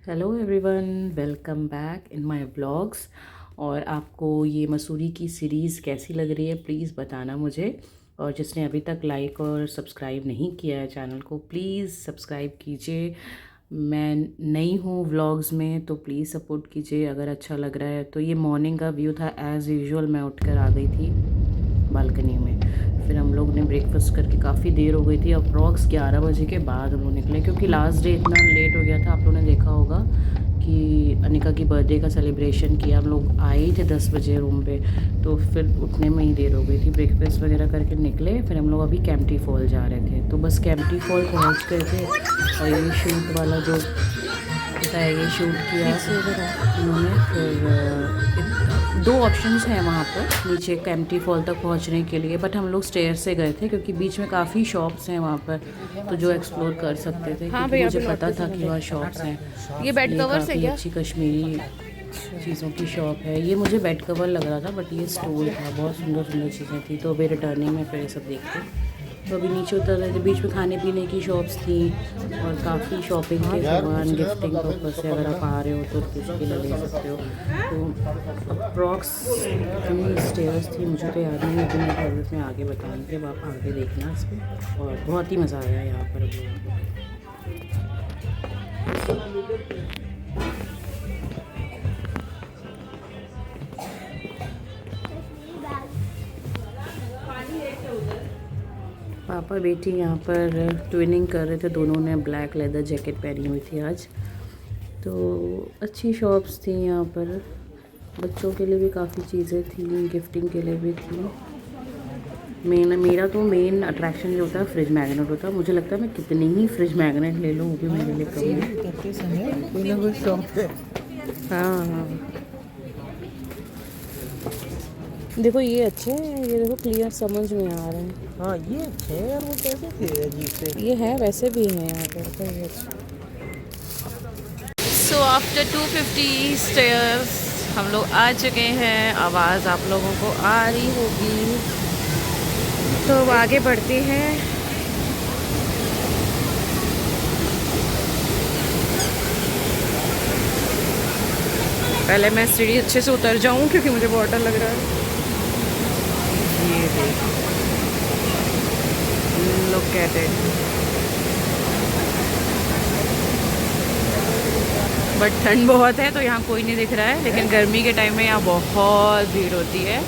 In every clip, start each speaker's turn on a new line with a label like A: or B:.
A: Hello everyone, welcome back in my blogs. और आपको ये मसूरी की सीरीज़ कैसी लग रही है प्लीज़ बताना मुझे। और जिसने अभी तक लाइक और सब्सक्राइब नहीं किया है चैनल को प्लीज़ सब्सक्राइब कीजिए। मैं नई हूँ व्लॉग्स में तो प्लीज़ सपोर्ट कीजिए अगर अच्छा लग रहा है। तो ये मॉर्निंग का व्यू था, एज़ यूजुअल मैं उठकर आ गई थी बालकनी में। फिर हम लोग ने ब्रेकफास्ट करके काफ़ी देर हो गई थी। अप्रॉक्स 11 बजे के बाद हम लोग निकले क्योंकि लास्ट डे इतना लेट हो गया था। आप लोगों ने देखा होगा कि अनिका की बर्थडे का सेलिब्रेशन किया। हम लोग आए ही थे 10 बजे रूम पे, तो फिर उठने में ही देर हो गई थी। ब्रेकफास्ट वगैरह करके निकले। फिर हम लोग अभी कैंपटी फॉल जा रहे थे, तो बस कैंपटी फॉल पहुँच गए थे। और ये शूट वाला जो होता है ये शूट किया उन्होंने। फिर दो ऑप्शंस हैं वहाँ पर नीचे कैंपटी फॉल तक पहुँचने के लिए, बट हम लोग स्टेयर से गए थे क्योंकि बीच में काफ़ी शॉप्स हैं वहाँ पर, तो जो एक्सप्लोर कर सकते थे।
B: हाँ
A: क्योंकि
B: भैया,
A: मुझे पता था कि वहाँ शॉप्स हैं।
B: ये बेड कवर से
A: काफ़ी
B: क्या?
A: अच्छी कश्मीरी चीज़ों की शॉप है। ये मुझे बेड कवर लग रहा था बट ये स्टोर था, बहुत सुंदर सुंदर चीज़ें थी। तो अभी रिटर्निंग में फिर ये सब देखते। तो अभी नीचे उतर रहे थे। बीच में खाने पीने की शॉप्स थी और काफ़ी शॉपिंग के सामान गिफ्टिंग पर्पज से अगर आप आ रहे हो तो उसके लिए ले सकते हो। तो अप्रॉक्स कितनी स्टेयर्स थी मुझे तो याद नहीं, लेकिन मैं में आगे बताऊँगी, जब आप आगे देखना इस पर। और बहुत ही मज़ा आया यहाँ पर हम लोगों को। पापा बेटी यहाँ पर ट्विनिंग कर रहे थे। दोनों ने ब्लैक लेदर जैकेट पहनी हुई थी आज। तो अच्छी शॉप्स थी यहाँ पर, बच्चों के लिए भी काफ़ी चीज़ें थी, गिफ्टिंग के लिए भी थी। मेरा तो मेन अट्रैक्शन जो होता है फ्रिज मैग्नेट होता है। मुझे लगता है मैं कितनी ही फ्रिज मैग्नेट ले लूँ वो भी मेरे लिए कम है। हाँ हाँ, देखो ये अच्छे हैं, ये देखो क्लियर समझ में आ रहे हैं।
C: हाँ ये अच्छे हैं यार, वो कैसे थे अजीब से।
A: ये है वैसे भी हैं यहाँ पर, तो ये अच्छा।
B: सो आफ्टर 250 स्टेयर्स हम लोग आ चुके हैं। आवाज़ आप लोगों को आ रही होगी, तो अब आगे बढ़ते हैं। पहले मैं सीढ़ी अच्छे से उतर जाऊं क्योंकि मुझे बहुत डर लग रहा है। ये देखो, लुक एट इट। बट ठंड बहुत है तो यहाँ कोई नहीं दिख रहा है, लेकिन गर्मी के टाइम में यहाँ बहुत भीड़ होती है,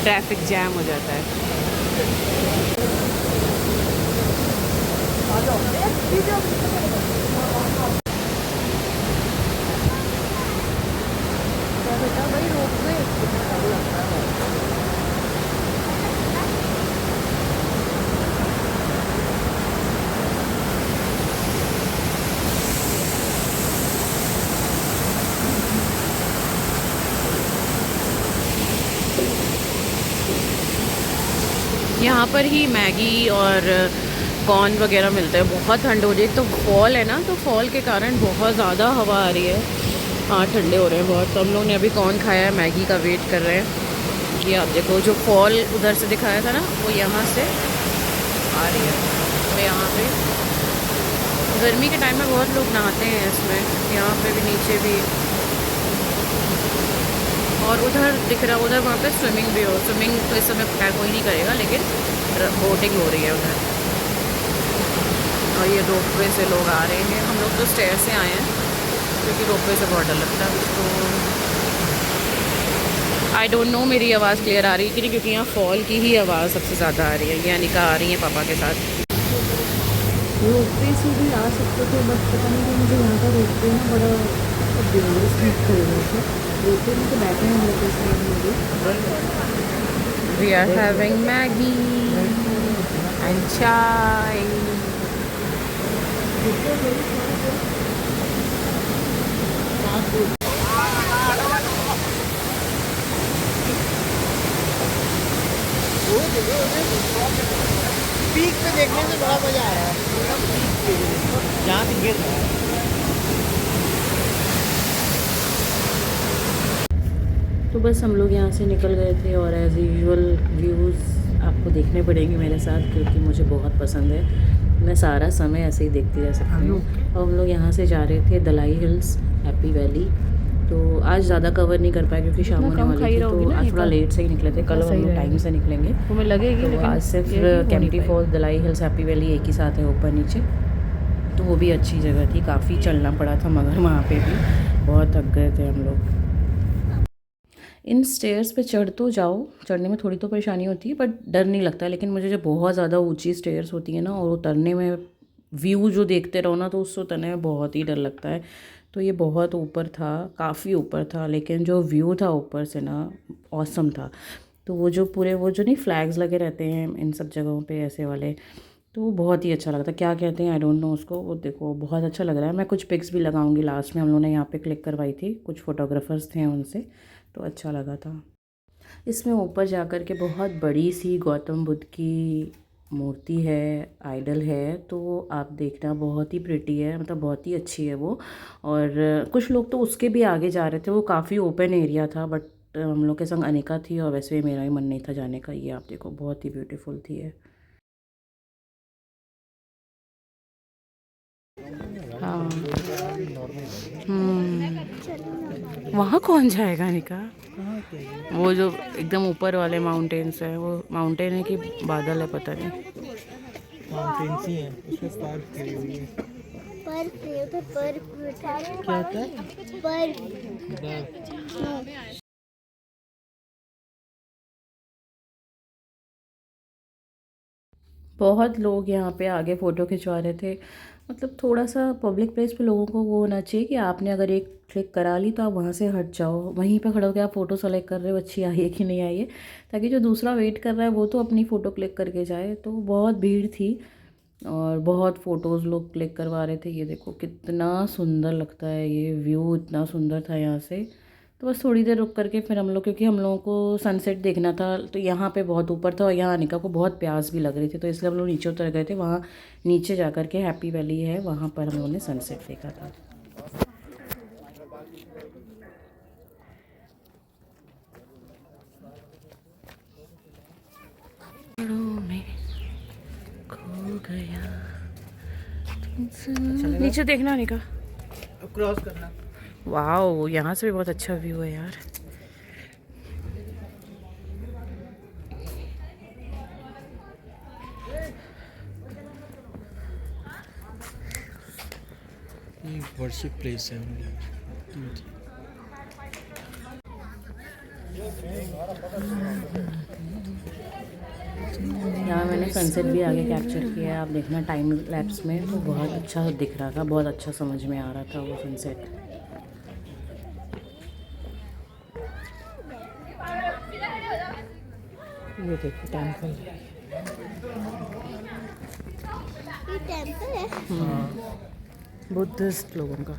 B: ट्रैफिक जैम हो जाता है। यहाँ पर ही मैगी और कॉर्न वगैरह मिलता है। बहुत ठंड हो रही है, तो फॉल है ना, तो फॉल के कारण बहुत ज़्यादा हवा आ रही है। हाँ ठंडे हो रहे हैं बहुत। तो हम लोग ने अभी कॉर्न खाया है, मैगी का वेट कर रहे हैं। ये आप देखो, जो फॉल उधर से दिखाया था ना वो यहाँ से आ रही है। तो यहाँ पे गर्मी के टाइम में बहुत लोग नहाते हैं इसमें, यहाँ पे भी नीचे भी। और उधर दिख रहा है, उधर वहाँ पे स्विमिंग भी हो। स्विमिंग तो इस समय खैर कोई नहीं करेगा, लेकिन बोटिंग हो रही है उधर। और ये रोपवे से लोग आ रहे हैं। हम लोग तो स्टेयर से आए हैं क्योंकि रोपवे से बहुत डर लगता है। तो आई डोंट नो मेरी आवाज़ क्लियर आ रही है कि नहीं, क्योंकि यहाँ फॉल की ही आवाज़ सबसे ज़्यादा आ रही है। ये अनिका आ रही है पापा के साथ।
A: रोपवे से भी आ सकते थे बट पता नहीं कि मुझे यहाँ का रोपवे ना बड़ा डेंजरस फील कर रहे थे। रोपवे में तो बैठे हैं हम लोग इस टाइम में भी।
B: We are having Maggi and chai.
C: Peak पे देखने से बड़ा मजा आया है, एकदम पीक पे जहाँ से गिर रहा है।
A: तो बस हम लोग यहाँ से निकल गए थे और एज़ यूजुअल व्यूज़ आपको देखने पड़ेंगे मेरे साथ क्योंकि मुझे बहुत पसंद है। मैं सारा समय ऐसे ही देखती रह सकती हूँ। और हम लोग यहाँ से जा रहे थे दलाई हिल्स, हैप्पी वैली। तो आज ज़्यादा कवर नहीं कर पाए क्योंकि शाम होने वाली थी, तो आज थोड़ा लेट से ही निकले थे। कल हम लोग टाइम से निकलेंगे।
B: तुम्हें लगेगी
A: तो आज सिर्फ Kempty falls, Dalai hills, happy valley एक ही साथ है ऊपर नीचे। तो वो भी अच्छी जगह थी, काफ़ी चलना पड़ा था मगर वहाँ पे भी बहुत थक गए थे हम लोग। इन स्टेयर्स पे चढ़ तो जाओ, चढ़ने में थोड़ी तो परेशानी होती है बट डर नहीं लगता है। लेकिन मुझे जब बहुत ज़्यादा ऊंची स्टेयर्स होती है ना और उतरने में व्यू जो देखते रहो ना, तो उससे उतरने में बहुत ही डर लगता है। तो ये बहुत ऊपर था, काफ़ी ऊपर था, लेकिन जो व्यू था ऊपर से ना ऑसम था। तो वो जो पूरे वो जो नहीं फ्लैग्स लगे रहते हैं इन सब जगहों पे ऐसे वाले, तो वो बहुत ही अच्छा लगता है। क्या कहते हैं आई डोंट नो उसको, वो देखो बहुत अच्छा लग रहा है। मैं कुछ पिक्स भी लगाऊंगी लास्ट में, हम लोगों ने यहाँ पे क्लिक करवाई थी, कुछ फोटोग्राफर्स थे उनसे, तो अच्छा लगा था। इसमें ऊपर जाकर के बहुत बड़ी सी गौतम बुद्ध की मूर्ति है, आइडल है, तो आप देखना बहुत ही प्रिटी है, मतलब बहुत ही अच्छी है वो। और कुछ लोग तो उसके भी आगे जा रहे थे, वो काफ़ी ओपन एरिया था बट हम लोग के संग अनिका थी और वैसे मेरा ही मन नहीं था जाने का। ये आप देखो बहुत ही ब्यूटीफुल थी है। हाँ वहाँ कौन जाएगा निका? वो जो एकदम ऊपर वाले माउंटेन्स है, वो माउंटेन है कि बादल है पता नहीं।
C: माउंटेन्स ही हैं, उसमें पार्क करी हुई है। क्या होता है?
A: बहुत लोग यहाँ पे आगे फ़ोटो खिंचवा रहे थे। मतलब थोड़ा सा पब्लिक प्लेस पे लोगों को वो होना चाहिए कि आपने अगर एक क्लिक करा ली तो आप वहाँ से हट जाओ। वहीं पे खड़े होकर आप फ़ोटो सेलेक्ट कर रहे हो अच्छी आई है कि नहीं आई है, ताकि जो दूसरा वेट कर रहा है वो तो अपनी फ़ोटो क्लिक करके जाए। तो बहुत भीड़ थी और बहुत फ़ोटोज़ लोग क्लिक करवा रहे थे। ये देखो कितना सुंदर लगता है, ये व्यू इतना सुंदर था यहाँ से। तो बस थोड़ी देर रुक करके फिर हम लोग, क्योंकि हम लोगों को सनसेट देखना था, तो यहाँ पे बहुत ऊपर था और यहाँ अनिका को बहुत प्यास भी लग रही थी, तो इसलिए हम लोग नीचे उतर गए थे। वहाँ नीचे जा कर के हैप्पी वैली है, वहाँ पर हम लोगों ने सनसेट देखा था। में खो गया नीचे देखना अनिका,
C: क्रॉस करना।
A: वाओ यहाँ से भी बहुत अच्छा व्यू है यार।
C: ये वर्शिप प्लेस है।
A: यहाँ मैंने सनसेट भी आगे कैप्चर किया है, आप देखना टाइम लैप्स में, तो बहुत अच्छा दिख रहा था, बहुत अच्छा समझ में आ रहा था वो सनसेट।
C: ये देखो टेंपल है।
A: हाँ बुद्धिस्ट लोगों का।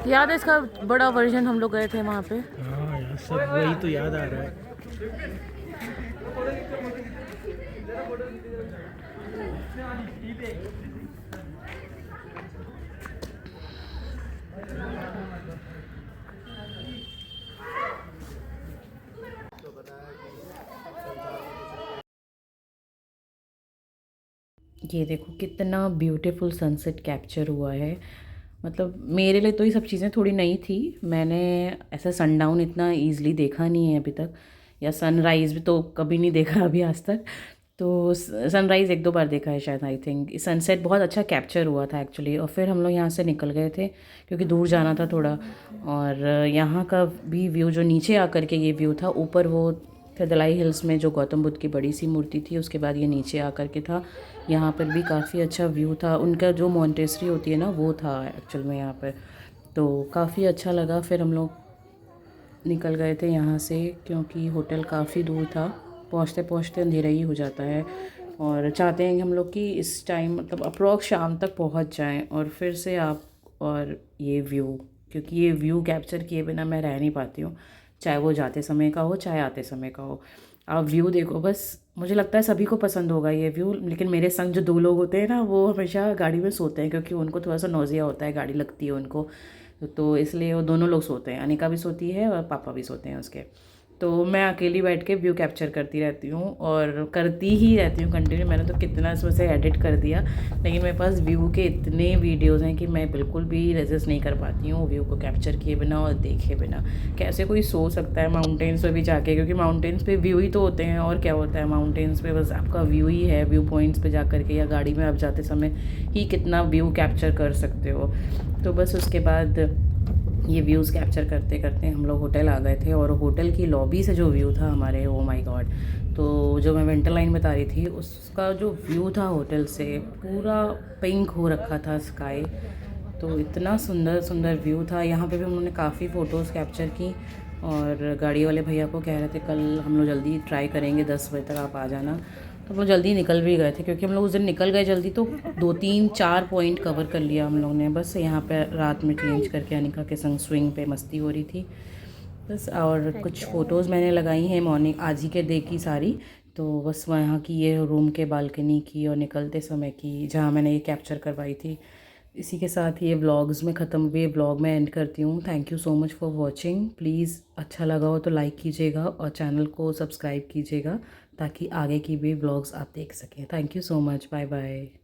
A: याद है इसका बड़ा वर्जन, हम लोग गए थे वहाँ पे।
C: हाँ यार सब वही तो याद आ रहा है।
A: ये देखो कितना ब्यूटीफुल सनसेट कैप्चर हुआ है। मतलब मेरे लिए तो ये सब चीज़ें थोड़ी नई थी, मैंने ऐसा सनडाउन इतना ईज़िली देखा नहीं है अभी तक, या सनराइज़ भी तो कभी नहीं देखा अभी आज तक। तो सनराइज़ एक दो बार देखा है शायद, आई थिंक। सनसेट बहुत अच्छा कैप्चर हुआ था एक्चुअली। और फिर हम लोग यहाँ से निकल गए थे क्योंकि दूर जाना था थोड़ा। और यहाँ का भी व्यू जो नीचे आकर के ये व्यू था, ऊपर वो फिर दलाई हिल्स में जो गौतम बुद्ध की बड़ी सी मूर्ति थी, उसके बाद ये नीचे आकर के था। यहाँ पर भी काफ़ी अच्छा व्यू था, उनका जो मॉन्टेसरी होती है ना वो था एक्चुअल में यहाँ पर। तो काफ़ी अच्छा लगा। फिर हम लोग निकल गए थे यहाँ से क्योंकि होटल काफ़ी दूर था, पहुँचते पहुँचते अंधेरा ही हो जाता है। और चाहते हैं कि हम लोग कि इस टाइम मतलब अप्रॉक्स शाम तक पहुँच जाएं और फिर से आप और ये व्यू, क्योंकि ये व्यू कैप्चर किए बिना मैं रह नहीं पाती हूँ, चाहे वो जाते समय का हो चाहे आते समय का हो। आप व्यू देखो बस, मुझे लगता है सभी को पसंद होगा ये व्यू। लेकिन मेरे संग जो दो लोग होते हैं ना, वो हमेशा गाड़ी में सोते हैं क्योंकि उनको थोड़ा सा नौजिया होता है, गाड़ी लगती है उनको, तो इसलिए वो दोनों लोग सोते हैं, अनिका भी सोती है और पापा भी सोते हैं उसके। तो मैं अकेली बैठ के व्यू कैप्चर करती रहती हूँ और करती ही रहती हूँ कंटिन्यू। मैंने तो कितना इसमें से एडिट कर दिया, लेकिन मेरे पास व्यू के इतने वीडियोस हैं कि मैं बिल्कुल भी रेजिस्ट नहीं कर पाती हूँ व्यू को कैप्चर किए बिना और देखे बिना। कैसे कोई सो सकता है माउंटेन्स पे भी जाके, क्योंकि माउंटेन्स पे व्यू ही तो होते हैं, और क्या होता है माउंटेन्स पे, बस आपका व्यू ही है। व्यू पॉइंट्स पे जा करके या गाड़ी में आप जाते समय ही कितना व्यू कैप्चर कर सकते हो। तो बस उसके बाद ये व्यूज़ कैप्चर करते करते हम लोग होटल आ गए थे, और होटल की लॉबी से जो व्यू था हमारे, ओ माय गॉड। तो जो मैं विंटर लाइन बता रही थी उसका जो व्यू था होटल से, पूरा पिंक हो रखा था स्काई। तो इतना सुंदर सुंदर व्यू था। यहाँ पे भी उन्होंने काफ़ी फ़ोटोज़ कैप्चर की, और गाड़ी वाले भैया को कह रहे थे कल हम लोग जल्दी ट्राई करेंगे, 10 बजे तक आप आ जाना। तो वो जल्दी निकल भी गए थे, क्योंकि हम लोग उस दिन निकल गए जल्दी, तो 2-3-4 पॉइंट कवर कर लिया हम लोग ने। बस यहाँ पे रात में चेंज करके अनिका के संग स्विंग पे मस्ती हो रही थी बस। और कुछ फ़ोटोज़ मैंने लगाई हैं मॉर्निंग आज ही के डे की सारी। तो बस वहाँ की, ये रूम के बालकनी की और निकलते समय की, जहाँ मैंने ये कैप्चर करवाई थी। इसी के साथ ये व्लॉग्स में ख़त्म हुए, व्लॉग में एंड करती हूँ। Thank you so much for watching. Please अच्छा लगा हो तो लाइक कीजिएगा और चैनल को सब्सक्राइब कीजिएगा, ताकि आगे की भी व्लॉग्स आप देख सकें। Thank you so much. Bye bye.